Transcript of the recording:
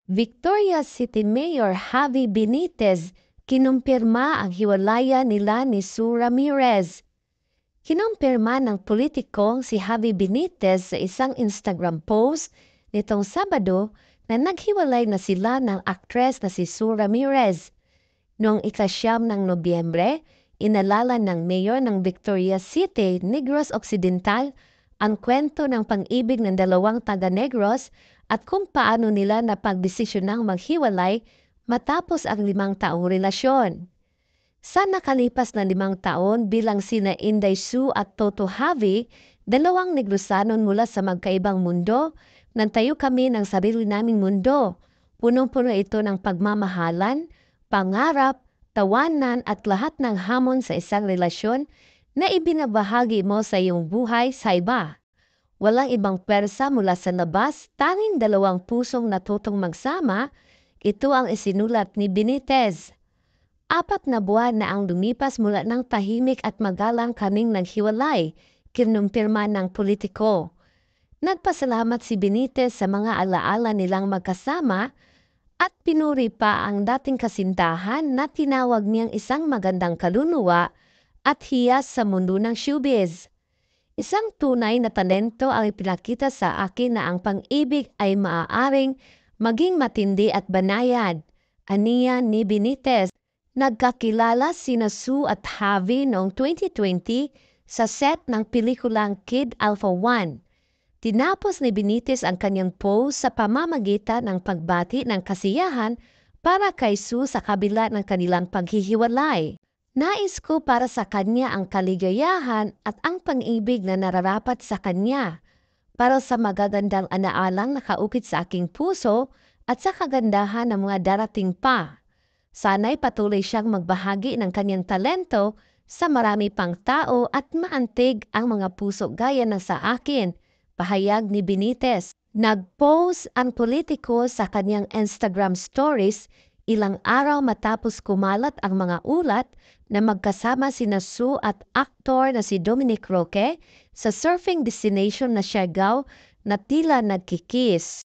Victorias City Mayor Javi Benitez kinumpirma ang hiwalayan nila ni Sue Ramirez. Kinumpirma ng politikong si Javi Benitez sa isang Instagram post nitong Sabado na naghiwalay na sila ng aktres na si Sue Ramirez. Noong ika-9 ng Nobyembre, inalala ng mayor ng Victorias City, Negros Occidental, ang kwento ng pang-ibig ng dalawang taga-Negros at kung paano nila napagdesisyonang maghiwalay matapos ang 5 taong relasyon. Sa nakalipas na 5 taon bilang sina Inday Sue at Toto Javi, dalawang Negrosanon mula sa magkaibang mundo, nagtayo kami ng sarili naming mundo. Punong-puno ito ng pagmamahalan, pangarap, tawanan at lahat ng hamon sa isang relasyon na ibinabahagi mo sa iyong buhay sa iba. Walang ibang pwersa mula sa labas, tanging dalawang pusong natutong magsama. Ito ang isinulat ni Benitez. 4 na buwan na ang lumipas mula ng tahimik at magalang kaming naghiwalay, kinumpirma ng politiko. Nagpasalamat si Benitez sa mga alaala nilang magkasama at pinuri pa ang dating kasintahan na tinawag niyang isang magandang kaluluwa at hiyas sa mundo ng showbiz. Isang tunay na talento ang ipinakita sa akin na ang pang-ibig ay maaaring maging matindi at banayad. Aniya ni Benitez. Nagkakilala sina Sue at Javi noong 2020 sa set ng pelikulang Kid Alpha 1. Tinapos ni Benitez ang kanyang post sa pamamagitan ng pagbati ng kasiyahan para kay Sue sa kabila ng kanilang paghihiwalay. Nais ko para sa kanya ang kaligayahan at ang pang-ibig na nararapat sa kanya. Para sa magagandang anaalang nakaukit sa aking puso at sa kagandahan ng mga darating pa. Sana'y patuloy siyang magbahagi ng kanyang talento sa marami pang tao at maantig ang mga puso gaya ng sa akin, pahayag ni Benitez. Nag-post ang politiko sa kanyang Instagram stories ilang araw matapos kumalat ang mga ulat na magkasama sina Sue at aktor na si Dominic Roque sa surfing destination na Siargao na tila nagkikis.